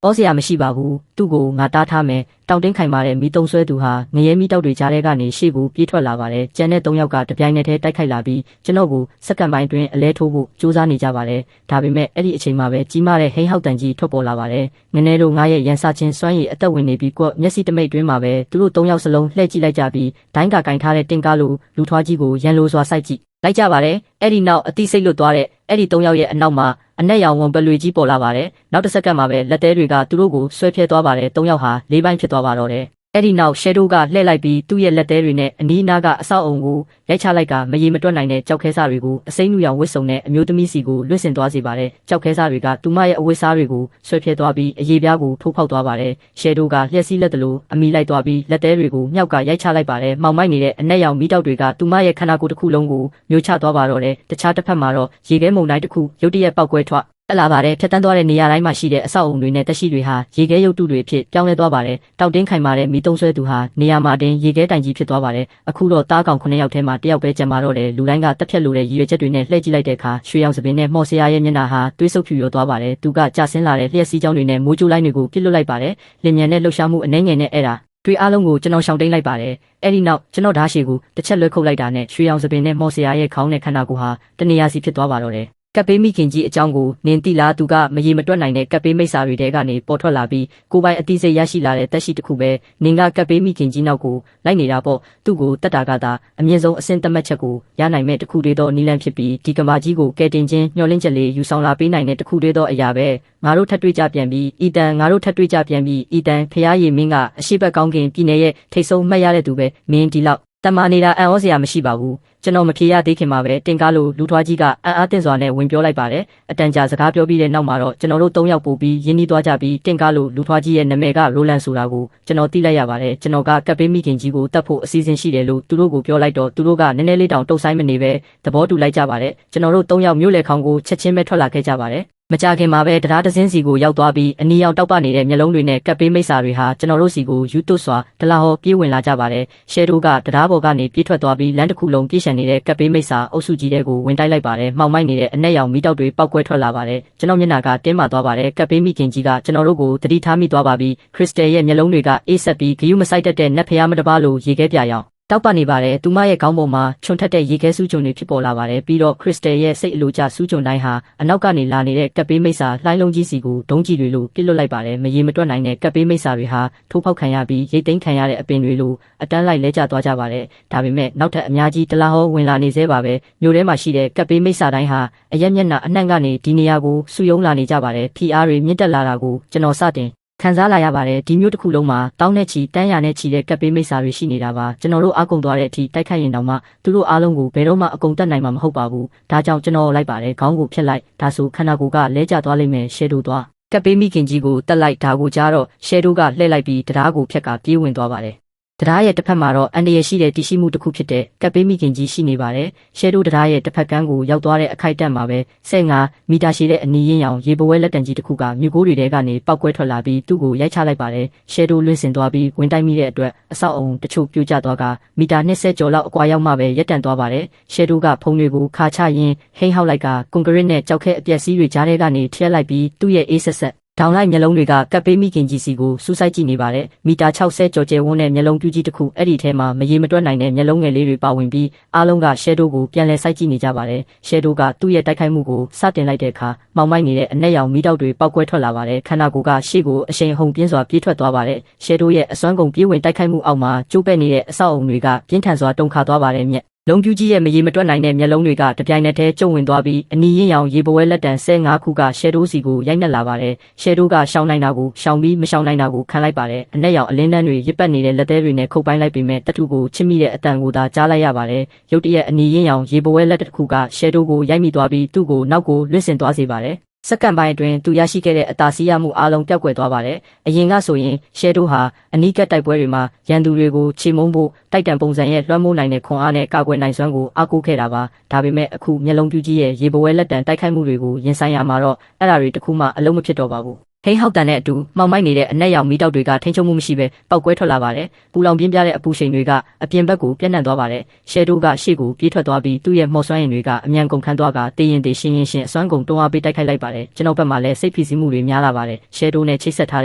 ်ဩစရာမရှိပါဘူးသူ့ကိုငါတားထားမယ်တောင်တင်းခိုင်မာတဲ့မီးတုံးဆွဲသူဟာငရဲမီးတောက်တွေကြားထဲကနေရှေ့ကိုပြေးထွက်လာပါတယ်ကျန်တဲ့3ယောက်ကတပြိုင်နက်တည်းတိုက်ခိုက်လာပြီးကျွန်တော်ကိုစက္ကန့်ပိုင်းတွင်အလဲထိုးဖို့ကြိုးစားနေကြပါတယ်ဒါပေမဲ့အဲ့ဒီအချိန်မှာပဲကြီးမားတဲ့ဟိန်းဟောက်တန်ကြီးထွက်ပေါ်လာပါတယ်ငနေတို့ငါရဲ့ရန်စာချင်းစွမ်းရည်အသက်ဝင်နေပြီးကွမျက်စိတမိတ်တွင်းမှာပဲသူတို့3ယောက်စလုံးလှည့်ကြည့်လိုက်ကြပြီးဒိုင်းကကင်ထားတဲ့တင်ကားလိုလူထွားကြီးကိုရန်လိုစွာစိုက်ကြည့်လိုက်ကြပါတယ်အဲ့ဒီနောက်အတိစိတ်လွတ်သွားတဲ့အဲ့ဒီ3ယောက်ရဲ့အနောက်မှာအနက်ရောင်ဝန်ပလွေကြီးပေါ်လာပါတယ်နောက်တစ်စက္ကန့်မှာပဲလက်သေးတွေကသူတို့ကိုဆွဲဖြဲသွားပါတယ်3ယောက်ဟာ၄ပိုင်းဖြစ်သွားပါတော့တယ်အဲ့ဒီနောက်ရှဲဒိုကလှည့်လိုက်ပြီးသူ့ရဲ့လက်သေးတွေနဲ့အနီးအနားကအဆောက်အုံကိုရိုက်ချလိုက်ကမရေမတွက်နိုင်တဲ့ကြောက်ခဲစားတွေကိုအစိမ်းနူရောင်ဝစ်စုံနဲ့အမျိုးသမီးစီကိုလွှင့်စင်သွားစေပါတယ်ကြောက်ခဲစားတွေကသူမရဲ့အဝတ်စားတွေကိုဆွဲဖြဲသွားပြီးအရေးပြားကိုထိုးဖောက်သွားပါတယ်ရှဲဒိုကလျှက်စီးလက်တလို့အမိလိုက်သွားပြီးလက်သေးတွေကိုမြောက်ကရိုက်ချလိုက်ပါတယ်မှောင်မိုက်နေတဲ့အနက်ရောင်မီးတောက်တွေကသူမရဲ့ခန္ဓာကိုယ်တစ်ခုလုံးကိုမျိုးချသွားပါတော့တယ်တခြားတစ်ဖက်မှာတော့ရေခဲမုန်တိုင်းတစ်ခုရုတ်တရက်ပောက်ကွဲထွက်တက်လာပါတယ်ဖြတ်တန်းသွားတဲ့နေရာတိုင်းမှာရှိတဲ့အဆောက်အုံတွေနဲ့တက်ရှိတွေဟာရေခဲရုပ်တုတွေဖြစ်ပြောင်းလဲသွားပါတယ်တောက်တင်းခိုင်မာတဲ့မီးတုံးဆွဲသူဟာနေရာမှာတင်ရေခဲတိုင်ကြီးဖြစ်သွားပါတယ်အခုတော့တားကောင်9ယောက်ထဲမှာ1ယောက်ပဲကျန်ပါတော့တယ်လူတိုင်းကတက်ဖြတ်လိုတဲ့ရည်ရွယ်ချက်တွေနဲ့လှည့်ကြည့်လိုက်တဲ့အခါရွှေရောင်စပင်နဲ့မော်စရာရဲ့မျက်နှာဟာတွေးဆုပ်ဖြူရောသွားပါတယ်သူကကြဆင်းလာတဲ့လျှက်စီးကြောင်းတွေနဲ့မိုးကြိုးလိုင်းတွေကိုပြစ်လွတ်လိုက်ပါတယ်လင်မြန်တဲ့လှုပ်ရှားမှုအနှဲငယ်နဲ့အဲ့ဒါတွေအားလုံးကိုကျွန်တော်ရှောင်တိန်လိုက်ပါတယ်အဲ့ဒီနောက်ကျွန်တော်ဓာတ်ရှည်ကိုတစ်ချက်လွှဲခုတ်လိုက်တာနဲ့ရွှေရောင်စပင်နဲ့မော်စရာရဲ့ခေါင်းနဲ့ခန္ဓာကိုယ်ဟာတနေရာစီဖြစ်သွားပါတော့တယ်ကပ်ပေးမိခင်ကြီးအကြောင်းကိုနင်တိလားသူကမရေမတွက်နိုင်တဲ့ကပ်ပေးမိတ်ဆာတွေတဲကနေပေါ်ထွက်လာပြီးကိုပိုင်အတိစိတ်ရရှိလာတဲ့တက်ရှိတစ်ခုပဲနင်ကကပ်ပေးမိခင်ကြီးနောက်ကိုလိုက်နေတာပေါ့သူ့ကိုတတ်တာကသာအမြင့်ဆုံးအဆင့်သတ်မှတ်ချက်ကိုရနိုင်မဲ့တစ်ခုတည်းသောနီလန်ဖြစ်ပြီးဒီကမာကြီးကိုကဲတင်ချင်းညှော်လင့်ချက်လေးယူဆောင်လာပေးနိုင်တဲ့တစ်ခုတည်းသောအရာပဲငါတို့ထပ်တွေ့ကြပြန်ပြီးအီတန်ငါတို့ထပ်တွေ့ကြပြန်ပြီးအီတန်ဖျားရည်မင်းကအရှိဘက်ကောင်းကင်ပြည်နယ်ရဲ့ထိတ်ဆုံးမှတ်ရတဲ့သူပဲမင်းဒီလောက်တမနေတာအံ့ဩစရာမရှိပါဘူးကျွန်တော်မဖြေရသေးခင်မှာပဲတင်ကားလိုလူထွားကြီးကအံ့အားသင့်စွာနဲ့ဝင်ပြောလိုက်ပါတယ်အတန်ကြာစကားပြောပြီးတဲ့နောက်မှာတော့ကျွန်တော်တို့3ယောက်ပို့ပြီးရင်းနှီးသွားကြပြီးတင်ကားလိုလူထွားကြီးရဲ့နာမည်ကရိုလန်ဆိုတာကိုကျွန်တော်သိလိုက်ရပါတယ်ကျွန်တော်ကကပ်ပေးမိခင်ကြီးကိုတတ်ဖို့အစီအစဉ်ရှိတယ်လို့သူတို့ကိုပြောလိုက်တော့သူတို့ကနည်းနည်းလေးတောင်တုတ်ဆိုင်မနေပဲသဘောတူလိုက်ကြပါတယ်ကျွန်တော်တို့3ယောက်မြို့လေခေါင်ကိုချက်ချင်းပဲထွက်လာခဲ့ကြပါတယ်မကြခင်မှာပဲတရားတစင်းစီကိုရောက်သွားပြီးအနီရောက်တောက်ပနေတဲ့မျက်လုံးတွေနဲ့ကပ်ပေးမိတ်ဆာတွေဟာကျွန်တော်တို့စီကိုယူသွတ်စွာဒလာဟောပြေးဝင်လာကြပါတယ်ရှယ်ဒိုကတရားပေါ်ကနေပြေးထွက်သွားပြီးလမ်းတစ်ခုလုံးပြေးရှံနေတဲ့ကပ်ပေးမိတ်ဆာအုပ်စုကြီးတဲ့ကိုဝင်တိုက်လိုက်ပါတယ်မှောင်မိုက်နေတဲ့အနက်ရောင်မီးတောက်တွေပောက်ကွဲထွက်လာပါတယ်ကျွန်တော်မျက်နှာကတင်းမာသွားပါတယ်ကပ်ပေးမိခင်ကြီးကကျွန်တော်တို့ကိုတတိထားမိသွားပါပြီးခရစ်စတယ်ရဲ့မျက်လုံးတွေကအေးဆက်ပြီးဂယုမဆိုင်တတ်တဲ့နတ်ဖျားမတပါလို့ရေခဲပြရောင်တောက်ပနေပါတယ်သူမရဲ့ခေါင်းပေါ်မှာချွန်ထက်တဲ့ရေခဲစူးကြုံတွေဖြစ်ပေါ်လာပါတယ်ပြီးတော့ခရစ်စတယ်ရဲ့စိတ်အလိုကျစူးကြုံတိုင်းဟာအနောက်ကနေလာနေတဲ့ကပ်ပေးမိတ်ဆာလှိုင်းလုံးကြီးစီကိုဒုံးကြီးတွေလိုပြစ်လွတ်လိုက်ပါတယ်မရေမတွက်နိုင်တဲ့ကပ်ပေးမိတ်ဆာတွေဟာထိုးဖောက်ခံရပြီးရိတ်သိမ်းခံရတဲ့အပင်တွေလိုအတန်းလိုက်လဲကျသွားကြပါတယ်ဒါပေမဲ့နောက်ထပ်အများကြီးတလားဟောဝင်လာနေသေးပါပဲမြို့ထဲမှာရှိတဲ့ကပ်ပေးမိတ်ဆာတိုင်းဟာအရက်မျက်နှာအနှံ့ကနေဒီနေရာကိုဆူယုံလာနေကြပါတယ် PR တွေမြင့်တက်လာတာကိုကျွန်တော်စတင်ခံစားလာရပါတယ်ဒီမျိုးတစ်ခုလုံးမှာတောင်းနဲ့ချီတန်းရနဲ့ချီတဲ့ကပ်ပေးမိတ်ဆာတွေရှိနေတာပါကျွန်တော်တို့အကုံသွားတဲ့အထိတိုက်ခိုက်ရင်တောင်မှသူတို့အားလုံးကိုဘယ်တော့မှအကုံတက်နိုင်မှာမဟုတ်ပါဘူးဒါကြောင့်ကျွန်တော်လိုက်ပါတယ်ခေါင်းကိုဖျက်လိုက်ဒါဆိုခန္ဓာကိုယ်ကလဲကျသွားလိမ့်မယ်ရှဲဒိုသွားကပ်ပေးမိခင်ကြီးကိုတက်လိုက်ဒါကိုကြားတော့ရှဲဒိုကလှည့်လိုက်ပြီးတရားကိုဖျက်ကပြေးဝင်သွားပါတယ် တရားရဲ့တစ်ဖက်မှာတော့အန်ဒီရရှိတဲ့တရှိမှုတစ်ခုဖြစ်တဲ့ကပ်ပေးမိခင်ကြီးရှိနေပါတယ်။ရှဲတိုတရားရဲ့တစ်ဖက်ကန်းကိုရောက်သွားတဲ့အခိုက်အတန့်မှာပဲ15မီတာရှည်တဲ့အနီးရင်းရောင်ရေပွဲလက်တံကြီးတစ်ခုကမြူကိုတွေထဲကနေပောက်ကွဲထွက်လာပြီးသူ့ကိုရိုက်ချလိုက်ပါတယ်။ရှဲတိုလွင့်စင်သွားပြီးဝင်တိုက်မိတဲ့အတွက်အဆောက်အုံတချို့ပြိုကျသွားကမီတာ20ကျော်လောက်အကွာရောက်မှပဲရပ်တန့်သွားပါတယ်။ရှဲတိုကဖုံတွေကိုခါချရင်းဟိန်းဟောက်လိုက်ကကွန်ကရစ်နဲ့ကြောက်ခဲအပြက်စီးတွေကြားထဲကနေထည့်လိုက်ပြီးသူ့ရဲ့အေးဆက်ဆက်ဒေါင်လိုက်မျက်လုံးတွေကကပ်ပေးမိခင်ကြီးစီကိုစူးစိုက်ကြည့်နေပါတယ်။မီတာ60ကျော်ကျယ်ဝန်းတဲ့မျက်လုံးပြူးကြီးတစ်ခုအဲ့ဒီထဲမှာမရေမတွက်နိုင်တဲ့မျက်လုံးငယ်လေးတွေပါဝင်ပြီးအားလုံးကရှဲတိုကိုပြန်လဲစိုက်ကြည့်နေကြပါတယ်။ရှဲတိုကသူ့ရဲ့တိုက်ခိုက်မှုကိုစတင်လိုက်တဲ့အခါမောင်မိုက်နေတဲ့အနက်ရောင်မီးတောက်တွေပောက်ကွဲထွက်လာပါတယ်။ခန္ဓာကိုယ်ကရှေ့ကိုအရှိန်ဟုန်ပြင်းစွာပြေးထွက်သွားပါတယ်။ရှဲတိုရဲ့အစွမ်းကုန်ပြေးဝင်တိုက်ခိုက်မှုအောက်မှာကျိုးပဲ့နေတဲ့အဆောက်အုံတွေကပြင်းထန်စွာတုန်ခါသွားပါတယ်မြက်လုံးပြူးကြီးရဲ့မရေမတွက်နိုင်တဲ့မျက်လုံးတွေကတပြိုင်နက်တည်းကျုံဝင်သွားပြီးအနီးရင်းရောင်ရေပွဲလက်တံ15ခုကရှဲတိုးစီကိုရိုက်နှက်လာပါတယ်။ရှဲတိုးကရှောင်းနိုင်တာကိုရှောင်းပြီးမရှောင်းနိုင်တာကိုခံလိုက်ပါတယ်။အနက်ရောင်အလင်းတန်းတွေရစ်ပတ်နေတဲ့လက်သေးတွေနဲ့ခုတ်ပိုင်းလိုက်ပေမဲ့တထုကိုချစ်မိတဲ့အတန်ကိုသာကြားလိုက်ရပါတယ်။ရုတ်တရက်အနီးရင်းရောင်ရေပွဲလက်တစ်ခုကရှဲတိုးကိုရိုက်မိသွားပြီးသူ့ကိုနောက်ကိုလွင့်စင်သွားစေပါတယ်။စက္ကန့်ပိုင်းအတွင်းသူရရှိခဲ့တဲ့အသာစီးရမှုအလုံးပျောက်ကွယ်သွားပါတယ်။အရင်ကဆိုရင်ရှဲတိုးဟာအနီးကပ်တိုက်ပွဲတွေမှာရန်သူတွေကိုချေမုန်းဖို့တိုက်တံပုံစံရဲ့လွှမ်းမိုးနိုင်တဲ့ခွန်အားနဲ့ကာကွယ်နိုင်စွမ်းကိုအားကိုးခဲ့တာပါ။ဒါပေမဲ့အခုမျက်လုံးပြူးကြီးရဲ့ရေပွဲလက်တံတိုက်ခိုက်မှုတွေကိုရင်ဆိုင်ရမှာတော့အဲ့ဒါတွေတခုမှအလုံးမဖြစ်တော့ပါဘူး။ဟိန်းဟောက်တန်နဲ့အတူမှောင်မိုက်နေတဲ့အနက်ရောင်မီးတောက်တွေကထိန်းချုပ်မှုမရှိဘဲပောက်ကွဲထွက်လာပါတယ်။ပူလောင်ပြင်းပြတဲ့အပူရှိန်တွေကအပြင်ဘက်ကိုပြန့်နှံ့သွားပါတယ်။ရှဲတိုးကရှေ့ကိုပြေးထွက်သွားပြီးသူ့ရဲ့မော်စွမ်းရည်တွေကအမြန်ကုန်ခန်းသွားကတေးရင်တေးရှင်းအစွမ်းကုန်တွန်းအားပေးတိုက်ခိုက်လိုက်ပါတယ်။ကျွန်တော်ဘက်မှာလည်းစိတ်ဖိစီးမှုတွေများလာပါတယ်။ရှဲတိုးနဲ့ချိတ်ဆက်ထာ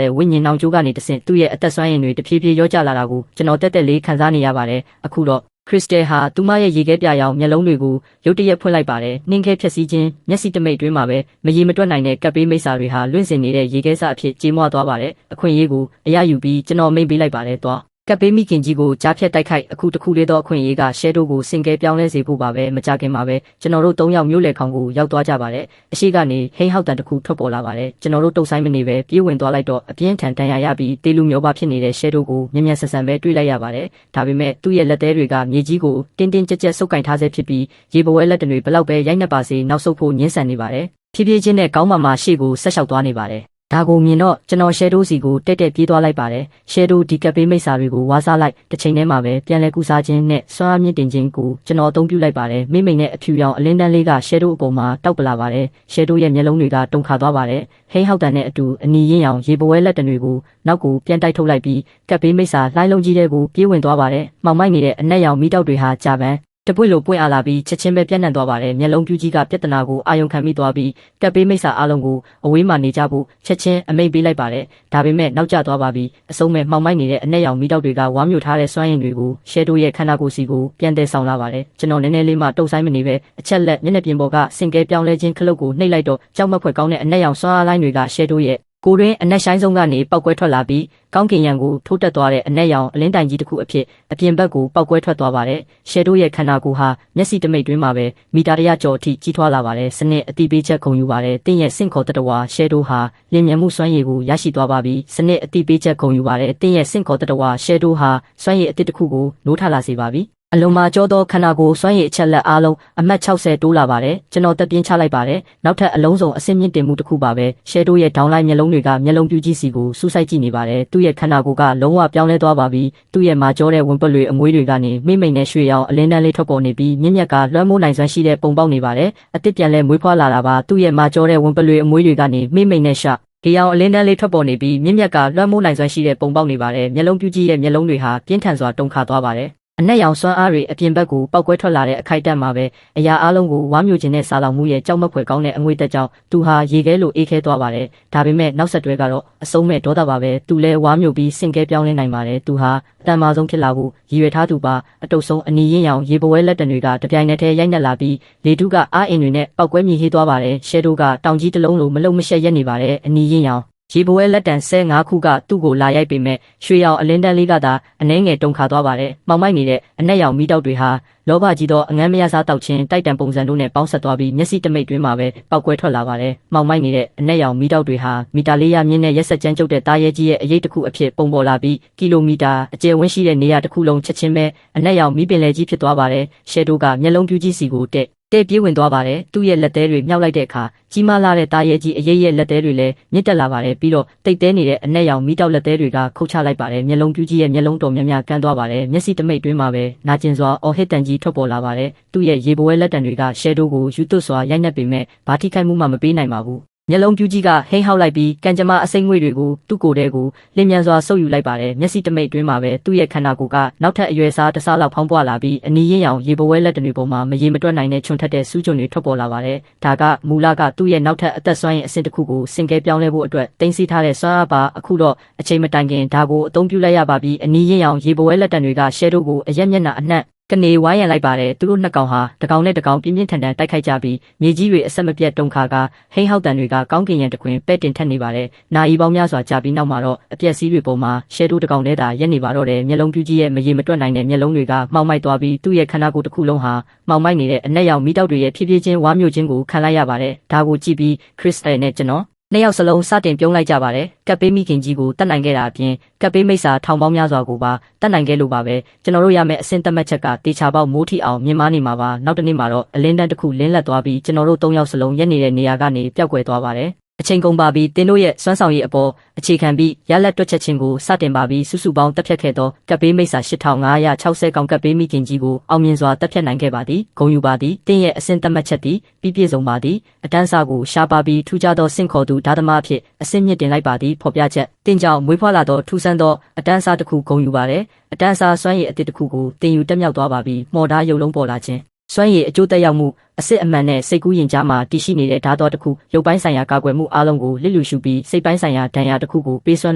းတဲ့ဝိညာဉ်နှောင်ကြိုးကနေတဆင့်သူ့ရဲ့အသက်စွမ်းရည်တွေတဖြည်းဖြည်းရောကျလာတာကိုကျွန်တော်တက်တက်လေးခံစားနေရပါတယ်။အခုတော့ခရစ္စတယ်ဟာသူမရဲ့ရေခဲပြရောင်မျက်လုံးတွေကိုရုတ်တရက်ဖွင့်လိုက်ပါတယ်။နှင်းခဲဖြက်စီးခြင်းမျက်စိတမိတ်တွင်းမှာပဲမရေမတွက်နိုင်တဲ့ကပ်ပေးမိစ္ဆာတွေဟာလွင့်စင်နေတဲ့ရေခဲစအဖြစ်ကြေမွသွားပါတယ်။အခွင့်အရေးကိုအရယူပြီးကျွန်တော်မိတ်ပေးလိုက်ပါတယ်တော့ကပ်ပေးမိခင်ကြီးကိုကြားဖြတ်တိုက်ခိုက်အခုတစ်ခုလေးတော့အခွင့်အရေးကရှဲတိုးကိုစင်ကဲပြောင်းလဲစေဖို့ပါပဲမကြခင်မှာပဲကျွန်တော်တို့၃ယောက်မျိုးလေခေါင်ကိုရောက်သွားကြပါတယ်အရှိကနေဟိန်းဟောက်တန်တစ်ခုထွက်ပေါ်လာပါတယ်ကျွန်တော်တို့တုတ်ဆိုင်မနေပဲပြေးဝင်သွားလိုက်တော့အပြင်းထန်တန်ရာရပြီးတေးလူမျိုးပါဖြစ်နေတဲ့ရှဲတိုးကိုမြင်မြန်ဆန်ဆန်ပဲတွေးလိုက်ရပါတယ်ဒါပေမဲ့သူ့ရဲ့လက်သေးတွေကမြေကြီးကိုတင်းတင်းကြပ်ကြပ်ဆုပ်ကင်ထားဆဲဖြစ်ပြီးရေပွဲလက်တံတွေဘလောက်ပဲရိုက်နှက်ပါစေနောက်ဆုတ်ဖို့ညှင်းဆန်နေပါတယ်ဖြည်းဖြည်းချင်းနဲ့ကောင်းမှရှေ့ကိုဆက်လျှောက်သွားနေပါတယ်ဒါကိုမြင်တော့ကျွန်တော်ရှဲတိုးစီကိုတက်ပြေးသွားလိုက်ပါတယ်ရှဲတိုးဒီကပ်ပေးမိစ္ဆာတွေကိုဝါစားလိုက်တစ်ချိန်တည်းမှာပဲပြန်လဲကူစားခြင်းနဲ့စွမ်းအားမြင့်တင်ခြင်းကိုကျွန်တော်အသုံးပြုလိုက်ပါတယ်မိမိနဲ့အဖြူရောင်အလင်းတန်းလေးကရှဲတိုးအပေါ်မှာတောက်ပလာပါတယ်ရှဲတိုးရဲ့မျက်လုံးတွေကတုန်ခါသွားပါတယ်ဟိန်းဟောက်တန်နဲ့အတူအနီရင်းရောင်ရေပွဲလက်တံတွေကိုနောက်ကိုပြန်တိုက်ထုတ်လိုက်ပြီးကပ်ပေးမိစ္ဆာလှိုင်းလုံးကြီးတွေကိုပြေးဝင်သွားပါတယ်မှောင်မိုက်နေတဲ့အနက်ရောင်မီးတောက်တွေဟာကြာပန်းတပွေလိုပွင့်အားလာပြီးချက်ချင်းပဲပြန့်နှံ့သွားပါတယ်မျက်လုံးပြူးကြီးကပြဿနာကိုအာယုံခံမိသွားပြီးကပ်ပေးမိစ္ဆာအလုံးကိုအဝေးမှနေကြဖို့ချက်ချင်းအမိန့်ပေးလိုက်ပါတယ်ဒါပေမဲ့နောက်ကျသွားပါပြီအစုံမဲ့မှောင်မိုက်နေတဲ့အနက်ရောင်မီးတောက်တွေကဝါမျိုးထားတဲ့စွမ်းရည်တွေကိုရှဲတိုးရဲ့ခန္ဓာကိုယ်စီကိုပြန်တည်ဆောင်လာပါတယ်ကျွန်တော်နည်းနည်းလေးမှတုတ်ဆိုင်မနေပဲအချက်လက်မျက်နှာပြင်ပေါ်ကစင်ကဲပြောင်းလဲခြင်းခလုတ်ကိုနှိပ်လိုက်တော့ကြောက်မက်ဖွယ်ကောင်းတဲ့အနက်ရောင်စွမ်းအားလိုင်းတွေကရှဲတိုးရဲ့ကိုရင်းအနက်ဆိုင်ဆုံးကနေပောက်ကွဲထွက်လာပြီးကောင်းကင်ရံကိုထိုးတက်သွားတဲ့အနက်ရောင်အလင်းတိုင်ကြီးတစ်ခုအဖြစ်အပြင်ဘက်ကိုပောက်ကွဲထွက်သွားပါတယ်ရှဲတိုးရဲ့ခန္ဓာကိုယ်ဟာမျက်စိတမိတ်တွင်းမှာပဲမီတာ100ကျော်အထိကြီးထွားလာပါတယ်စနစ်အတိပေးချက်ဂုဏ်ယူပါတယ်တင့်ရဲ့စင့်ခေါ်တတဝါရှဲတိုးဟာလင်းမြန်မှုစွမ်းရည်ကိုရရှိသွားပါပြီစနစ်အတိပေးချက်ဂုဏ်ယူပါတယ်တင့်ရဲ့စင့်ခေါ်တတဝါရှဲတိုးဟာစွမ်းရည်အသစ်တစ်ခုကိုနိုးထလာစေပါပြီအလုံးမကြောသောခန္ဓာကိုယ်စွမ်းရည်အချက်လက်အားလုံးအမှတ်60တိုးလာပါတယ်ကျွန်တော်တက်ပြင်းချလိုက်ပါတယ်နောက်ထပ်အလုံးစုံအဆင့်မြင့်တင်မှုတစ်ခုပါပဲရှဲတိုးရဲ့ဒေါင်းလိုက်မျက်လုံးတွေကမျက်လုံးပြူးကြီးစီကိုစူးစိုက်ကြည့်နေပါတယ်သူ့ရဲ့ခန္ဓာကိုယ်ကလုံးဝပြောင်းလဲသွားပါပြီသူ့ရဲ့မာကြောတဲ့ဝင်ပတ်တွေအမွေးတွေကနေမိမ့်နဲ့ရွှေရောင်အလင်းတန်းလေးထွက်ပေါ်နေပြီးမြင့်မြတ်ကလွှမ်းမိုးနိုင်စွမ်းရှိတဲ့ပုံပေါက်နေပါတယ်အသစ်ပြန်လဲမွေးဖွားလာတာပါသူ့ရဲ့မာကြောတဲ့ဝင်ပတ်တွေအမွေးတွေကနေမိမ့်နဲ့ရှဒီအောင်အလင်းတန်းလေးထွက်ပေါ်နေပြီးမြင့်မြတ်ကလွှမ်းမိုးနိုင်စွမ်းရှိတဲ့ပုံပေါက်နေပါတယ်မျက်လုံးပြူးကြီးရဲ့မျက်လုံးတွေဟာပြင်းထန်စွာတုန်ခါသွားပါတယ်အနက်ရောင်စွမ်းအားတွေအပြင်ဘက်ကိုပောက်ကွဲထွက်လာတဲ့အခိုက်အတန့်မှာပဲအရာအလုံးကိုဝါမျိုးခြင်းနဲ့စာလောင်မှုရဲ့ကြောက်မက်ဖွယ်ကောင်းတဲ့အငွေတက်ကြောင့်သူဟာရေခဲလိုအေးခဲသွားပါတယ်ဒါပေမဲ့နောက်ဆက်တွဲကတော့အဆုံးမဲ့ဒေါသပါပဲသူလဲဝါမျိုးပြီးစင်ကဲပြောင်းလဲနိုင်ပါတယ်သူဟာအတန်မာဆုံးဖြစ်လာဖို့ရည်ရွယ်ထားသူပါအတုပ်ဆုံးအနီရင်းရောင်ရေပွဲလက်တံတွေကတပြိုင်နက်တည်းရိုက်နှက်လာပြီးလေတုကအားအင်တွေနဲ့ပောက်ကွဲမြည်ဟေးသွားပါတယ်ရှဲတိုကတောင်ကြီးတစ်လုံးလိုမလုံမရှက်ရက်နေပါတယ်အနီရင်းရောင်ရေပွဲလက်တံ15ခုကသူ့ကိုလာရိုက်ပေမဲ့ရွှေရောင်အလင်းတန်းလေးကသာအနှဲငယ်တုန်ခါသွားပါတယ်။မှောင်မိုက်နေတဲ့အနက်ရောင်မီးတောက်တွေဟာလောဘကြီးသောအငန်းမရစားတောက်ခြင်းတိုက်တံပုံစံတို့နဲ့ပေါင်းဆက်သွားပြီးမျက်စိတမိတ်တွင်းမှာပဲပောက်ကွဲထွက်လာပါတယ်။မှောင်မိုက်နေတဲ့အနက်ရောင်မီးတောက်တွေဟာမီတာ400မြင့်နဲ့ရက်ဆက်ကြမ်းကြုတ်တဲ့တားရဲကြီးရဲ့အရေးတစ်ခုအဖြစ်ပုံပေါ်လာပြီးကီလိုမီတာအကျယ်ဝန်းရှိတဲ့နေရာတစ်ခုလုံးချက်ချင်းပဲအနက်ရောင်မီးပင်လယ်ကြီးဖြစ်သွားပါတယ်။ရှဲတိုကမျက်လုံးပြူးကြီးစီကိုတက် တဲ့ပြေးဝင်သွားပါတယ်သူ့ရဲ့လက်သေးတွေမြောက်လိုက်တဲ့အခါကြီးမားလာတဲ့တာရဲကြီးအရေးရဲ့လက်သေးတွေလည်းမြင့်တက်လာပါတယ်ပြီးတော့တိတ်တဲနေတဲ့အနက်ရောင်မိတောက်လက်သေးတွေကခုတ်ချလိုက်ပါတယ်မျက်လုံးပြူးကြီးရဲ့မျက်လုံးတော်များများကန်းသွားပါတယ်မျက်စိတမိတ်တွင်းမှာပဲနာကျင်စွာအော်ဟစ်တန်ကြီးထွက်ပေါ်လာပါတယ်သူ့ရဲ့ရေပွဲလက်တံတွေကရှဲဒိုးကိုယူသွတ်စွာရိုက်နှက်ပေမဲ့ဘာထိခိုက်မှုမှမပေးနိုင်ပါဘူးမျက်လုံးပြူးကြီးကဟိန်းဟောက်လိုက်ပြီးကံကြမ္မာအစိမ့်ငွေတွေကိုသူ့ကိုယ်ထဲကိုလင်းမြန်စွာဆုပ်ယူလိုက်ပါတယ်မျက်စိတမိတ်တွင်းမှာပဲသူ့ရဲ့ခန္ဓာကိုယ်ကနောက်ထပ်အရွယ်စားတစ်စားလောက်ဖောင်းပွားလာပြီးအနီးရင်ရောင်ရေပွဲလက်တံတွေပေါ်မှာမရေမတွက်နိုင်တဲ့ချွန်ထက်တဲ့စူးချွန်တွေထွက်ပေါ်လာပါတယ်ဒါကမူလကသူ့ရဲ့နောက်ထပ်အသက်ဆွမ်းရင်အဆင့်တစ်ခုကိုစင်ကဲပြောင်းလဲဖို့အတွက်တင်စီထားတဲ့ဆွမ်းအားပါအခုတော့အချိန်မတိုင်ခင်ဒါကိုအသုံးပြုလိုက်ရပါပြီအနီးရင်ရောင်ရေပွဲလက်တံတွေကရှဲတို့ကိုအရက်မျက်နှာအနှံ့ကနေဝိုင်းရန်လိုက်ပါတယ်သူတို့နှစ်ကောင်ဟာတကောင်နဲ့တကောင်ပြင်းပြင်းထန်ထန်တိုက်ခိုက်ကြပြီးမြေကြီးတွေအဆက်မပြတ်တုန်ခါကဟိန်းဟောက်တန်တွေကကောင်းကင်ရံတခွင်ပဲ့တင်ထက်နေပါတယ်နာရီပေါင်းများစွာကြာပြီးနောက်မှာတော့အပြက်စီးတွေပေါ်မှာရှဲတိုးတကောင်နဲ့သာရက်နေပါတော့တယ်မျက်လုံးပြူးကြီးရဲ့မရေမတွက်နိုင်တဲ့မျက်လုံးတွေကမှောင်မိုက်သွားပြီးသူ့ရဲ့ခန္ဓာကိုယ်တစ်ခုလုံးဟာမှောင်မိုက်နေတဲ့အနက်ရောင်မိတောက်တွေရဲ့ဖြည်းဖြည်းချင်းဝါမျိုးချင်းကိုခံလိုက်ရပါတယ်ဒါကိုကြည့်ပြီးခရစ်စတယ်နဲ့ကျွန်တော်နှစ်ယောက်စလုံးစတင်ပြုံးလိုက်ကြပါတယ်ကပ်ပေးမိခင်ကြီးကိုတတ်နိုင်ခဲ့တာအပြင်ကပ်ပေးမိတ်စာထောင်ပေါင်းများစွာကိုပါတတ်နိုင်ခဲ့လို့ပါပဲကျွန်တော်တို့ရမယ့်အဆင့်သတ်မှတ်ချက်ကတေချာပေါက်မိုးထီအောင်မြင်မာနေမှာပါနောက်တစ်နေ့မှာတော့အလင်းတန်းတစ်ခုလင်းလက်သွားပြီးကျွန်တော်တို့၃ယောက်စလုံးရက်နေတဲ့နေရာကနေပျောက်ကွယ်သွားပါတယ်အချိန်ကုန်ပါပြီးတင်းတို့ရဲ့စွမ်းဆောင်ရည်အပေါ်အခြေခံပြီးရလက်တွက်ချက်ချင်းကိုစတင်ပါပြီးစုစုပေါင်းတက်ဖြတ်ခဲ့သောကပ်ပေးမိတ်စာ8560ကောင်ကပ်ပေးမိခင်ကြီးကိုအောင်မြင်စွာတက်ဖြတ်နိုင်ခဲ့ပါသည်ဂုဏ်ယူပါသည်တင်းရဲ့အဆင့်သတ်မှတ်ချက်သည်ပြီးပြည့်စုံပါသည်အတန်းစာကိုရှားပါပြီးထူးခြားသောစင့်ခေါ်သူဓာတ်သမားအဖြစ်အဆင့်မြင့်တင်လိုက်ပါသည်ဖော်ပြချက်တင်းကြောင့်မွေးဖွားလာသောထူးဆန်းသောအတန်းစာတစ်ခုဂုဏ်ယူပါတယ်အတန်းစာစွမ်းရည်အသစ်တစ်ခုကိုတင်ယူတက်မြောက်သွားပါပြီးမော်ဒါရုပ်လုံးပေါ်လာခြင်းစွမ်းရည်အကျိုးသက်ရောက်မှုအစစ်အမှန်နဲ့စိတ်ကူးရင်ကြားမှာတည်ရှိနေတဲ့ဓာတ်တော်တစ်ခုရုပ်ပိုင်းဆိုင်ရာကာကွယ်မှုအားလုံးကိုလစ်လျူရှုပြီးစိတ်ပိုင်းဆိုင်ရာဒဏ်ရာတစ်ခုကိုပေးစွမ်း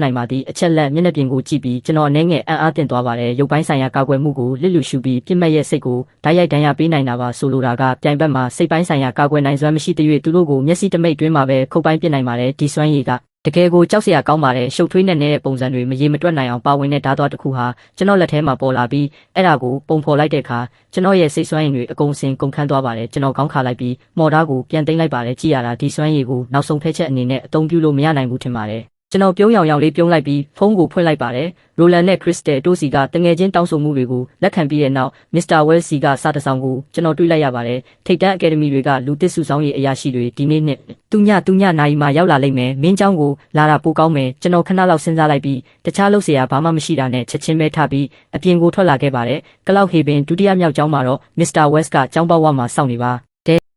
နိုင်ပါသည်အချက်လက်မျက်နှာပြင်ကိုကြည့်ပြီးကျွန်တော်အနေငယ်အံ့အားသင့်သွားပါတယ်ရုပ်ပိုင်းဆိုင်ရာကာကွယ်မှုကိုလစ်လျူရှုပြီးပြစ်မှတ်ရဲ့စိတ်ကိုဓာတ်ရိုက်ဒဏ်ရာပေးနိုင်တာပါဆိုလိုတာကပြိုင်ဘက်မှာစိတ်ပိုင်းဆိုင်ရာကာကွယ်နိုင်စွမ်းမရှိသေး၍သူတို့ကိုမျက်စိတမိတ်တွင်းမှာပဲခုတ်ပိုင်းပစ်နိုင်ပါတယ်ဒီစွမ်းရည်ကတကယ်ကိုကြောက်စရာကောင်းပါတယ်ရှုပ်ထွေးနေတဲ့ပုံစံတွေမရေမတွက်နိုင်အောင်ပါဝင်တဲ့ဓာတ်တော်တစ်ခုဟာကျွန်တော်လက်ထဲမှာပေါ်လာပြီးအဲ့ဒါကိုပုံဖော်လိုက်တဲ့အခါကျွန်တော်ရဲ့စိတ်စွမ်းရည်တွေအကုန်စင်ကုန်ခန်းသွားပါတယ်ကျွန်တော်ခေါင်းခါလိုက်ပြီးမော်ဒါကိုပြန်သိမ်းလိုက်ပါတယ်ကြည့်ရတာဒီစွမ်းရည်ကိုနောက်ဆုံးဖက်ချက်အနေနဲ့အသုံးပြုလို့မရနိုင်ဘူးထင်ပါတယ်ကျွန်တော်ပြုံးရောင်ရောင်လေးပြုံးလိုက်ပြီးဖုန်းကိုဖွင့်လိုက်ပါတယ်ရိုလန်နဲ့ခရစ်စတယ်တို့စီကတငယ်ချင်းတောင်းဆိုမှုတွေကိုလက်ခံပြီးတဲ့နောက်မစ္စတာဝဲစီကစာတစောင်ကိုကျွန်တော်တွေ့လိုက်ရပါတယ်ထိပ်တန်းအကယ်ဒမီတွေကလူသစ်စုဆောင်ရေးအရာရှိတွေဒီနေ့နဲ့သူညနိုင်မှာရောက်လာလိမ့်မယ်မင်းเจ้าကိုလာတာပိုကောင်းမယ်ကျွန်တော်ခဏလောက်စဉ်းစားလိုက်ပြီးတခြားလုပ်เสียဘာမှမရှိတာနဲ့ချက်ချင်းပဲထပြီးအပြင်ကိုထွက်လာခဲ့ပါတယ်ကလောက်ဟေဘင်ဒုတိယမြောက်ကျောင်းမှာတော့မစ္စတာဝက်စ်ကကျောင်းပေါက်ဝမှာစောင့်နေပါ